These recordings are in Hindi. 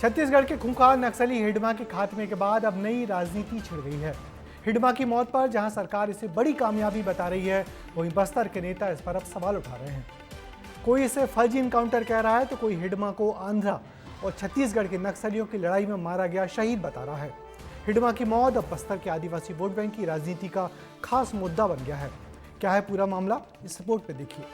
छत्तीसगढ़ के खूंखार नक्सली हिडमा के खात्मे के बाद अब नई राजनीति छिड़ गई है। हिडमा की मौत पर जहां सरकार इसे बड़ी कामयाबी बता रही है, वहीं बस्तर के नेता इस पर अब सवाल उठा रहे हैं। कोई इसे फर्जी इनकाउंटर कह रहा है तो कोई हिडमा को आंध्रा और छत्तीसगढ़ के नक्सलियों की लड़ाई में मारा गया शहीद बता रहा है। हिडमा की मौत अब बस्तर के आदिवासी वोट बैंक की राजनीति का खास मुद्दा बन गया है। क्या है पूरा मामला, इस रिपोर्ट में देखिए।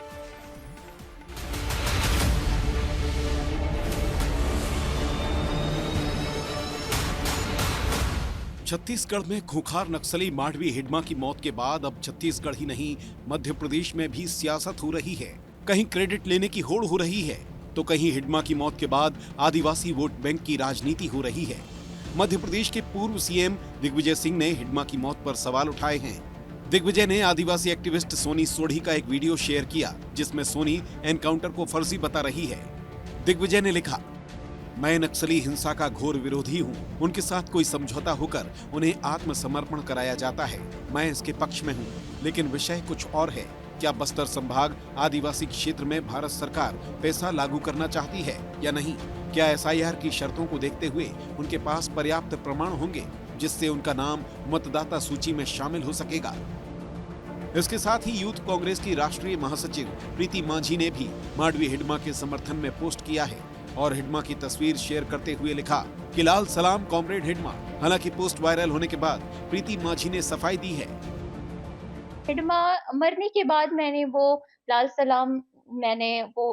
छत्तीसगढ़ में खूंखार नक्सली माडवी हिडमा की मौत के बाद अब छत्तीसगढ़ ही नहीं, मध्य प्रदेश में भी सियासत हो रही है। कहीं क्रेडिट लेने की होड़ हो रही है तो कहीं हिडमा की मौत के बाद आदिवासी वोट बैंक की राजनीति हो रही है। मध्य प्रदेश के पूर्व सीएम दिग्विजय सिंह ने हिडमा की मौत पर सवाल उठाए हैं। दिग्विजय ने आदिवासी एक्टिविस्ट सोनी सोढ़ी का एक वीडियो शेयर किया, जिसमें सोनी एनकाउंटर को फर्जी बता रही है। दिग्विजय ने लिखा, मैं नक्सली हिंसा का घोर विरोधी हूँ। उनके साथ कोई समझौता होकर उन्हें आत्मसमर्पण कराया जाता है, मैं इसके पक्ष में हूँ। लेकिन विषय कुछ और है। क्या बस्तर संभाग आदिवासी क्षेत्र में भारत सरकार पैसा लागू करना चाहती है या नहीं? क्या एसआईआर की शर्तों को देखते हुए उनके पास पर्याप्त प्रमाण होंगे जिससे उनका नाम मतदाता सूची में शामिल हो सकेगा? इसके साथ ही यूथ कांग्रेस की राष्ट्रीय महासचिव प्रीति माझी ने भी माडवी हिडमा के समर्थन में पोस्ट किया है और हिडमा की तस्वीर शेयर करते हुए लिखा कि लाल सलाम कॉमरेड हिडमा। हालांकि पोस्ट वायरल होने के बाद प्रीति माझी ने सफाई दी है। हिडमा मरने के बाद मैंने वो लाल सलाम, मैंने वो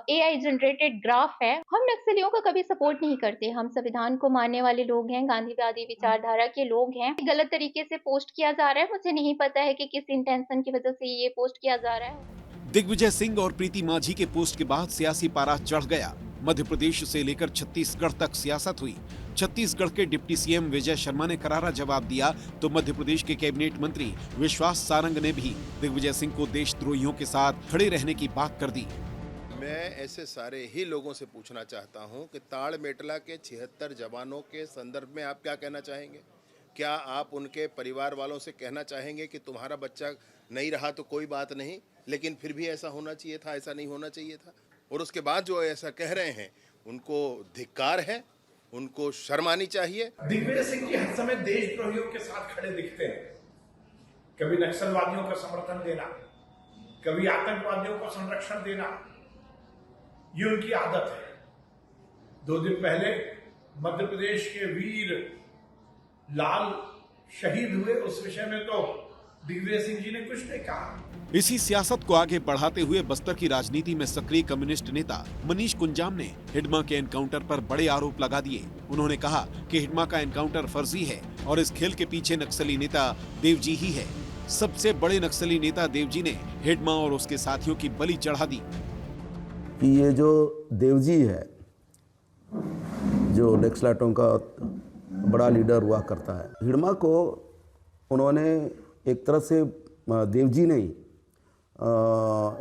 एआई जनरेटेड ग्राफ है। हम नक्सलियों का कभी सपोर्ट नहीं करते। हम संविधान को मानने वाले लोग हैं, गांधीवादी विचारधारा के लोग हैं। गलत तरीके से पोस्ट किया जा रहा है। मुझे नहीं पता है कि किस इंटेंशन की वजह से ये पोस्ट किया जा रहा है। दिग्विजय सिंह और प्रीति माझी के पोस्ट के बाद सियासी पारा चढ़ गया। मध्य प्रदेश से लेकर छत्तीसगढ़ तक सियासत हुई। छत्तीसगढ़ के डिप्टी सीएम विजय शर्मा ने करारा जवाब दिया तो मध्य प्रदेश के कैबिनेट मंत्री विश्वास सारंग ने भी दिग्विजय सिंह को देशद्रोहियों के साथ खड़े रहने की बात कर दी। मैं ऐसे सारे ही लोगों से पूछना चाहता हूं कि ताड़मेटला के 76 जवानों के संदर्भ में आप क्या कहना चाहेंगे? क्या आप उनके परिवार वालों से कहना चाहेंगे कि तुम्हारा बच्चा नहीं रहा तो कोई बात नहीं, लेकिन फिर भी ऐसा होना चाहिए था, ऐसा नहीं होना चाहिए था? और उसके बाद जो ऐसा कह रहे हैं उनको धिक्कार है, उनको शर्म आनी चाहिए। दिग्विजय सिंह जी हर समय देशद्रोहियों के साथ खड़े दिखते हैं। कभी नक्सलवादियों का समर्थन देना, कभी आतंकवादियों को संरक्षण देना, ये उनकी आदत है। 2 दिन पहले मध्य प्रदेश के वीर लाल शहीद हुए, उस विषय में तो दिग्विजय सिंह जी ने कुछ नहीं कहा। इसी सियासत को आगे बढ़ाते हुए बस्तर की राजनीति में सक्रिय कम्युनिस्ट नेता मनीष कुंजाम ने हिडमा के एनकाउंटर पर बड़े आरोप लगा दिए। उन्होंने कहा कि हिडमा का एनकाउंटर फर्जी है और इस खेल के पीछे नक्सली नेता देवजी ही है। सबसे बड़े नक्सली नेता देवजी ने हिडमा और उसके साथियों की बलि चढ़ा दी। ये जो देवजी है, जो नक्सलाइटों का बड़ा लीडर हुआ करता है, हिडमा को उन्होंने एक तरह से देवजी ने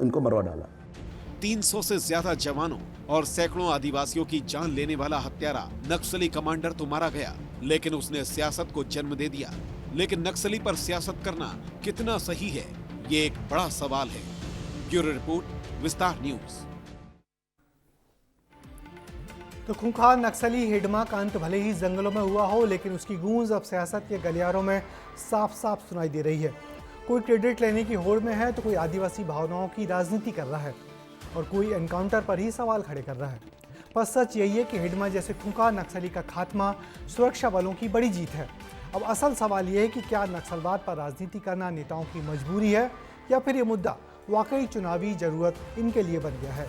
इनको मरवा डाला। 300 से ज्यादा जवानों और सैकड़ों आदिवासियों की जान लेने वाला हत्यारा नक्सली कमांडर तो मारा गया, लेकिन उसने सियासत को जन्म दे दिया। लेकिन नक्सली पर सियासत करना कितना सही है, ये एक बड़ा सवाल है। ब्यूरो रिपोर्ट, विस्तार न्यूज। तो खूंखार नक्सली हिडमा का अंत भले ही जंगलों में हुआ हो, लेकिन उसकी गूंज अब सियासत के गलियारों में साफ साफ सुनाई दे रही है। कोई क्रेडिट लेने की होड़ में है तो कोई आदिवासी भावनाओं की राजनीति कर रहा है और कोई एनकाउंटर पर ही सवाल खड़े कर रहा है। पर सच यही है कि हिडमा जैसे खूंखार नक्सली का खात्मा सुरक्षा बलों की बड़ी जीत है। अब असल सवाल यह है कि क्या नक्सलवाद पर राजनीति करना नेताओं की मजबूरी है या फिर ये मुद्दा वाकई चुनावी जरूरत इनके लिए बन गया है।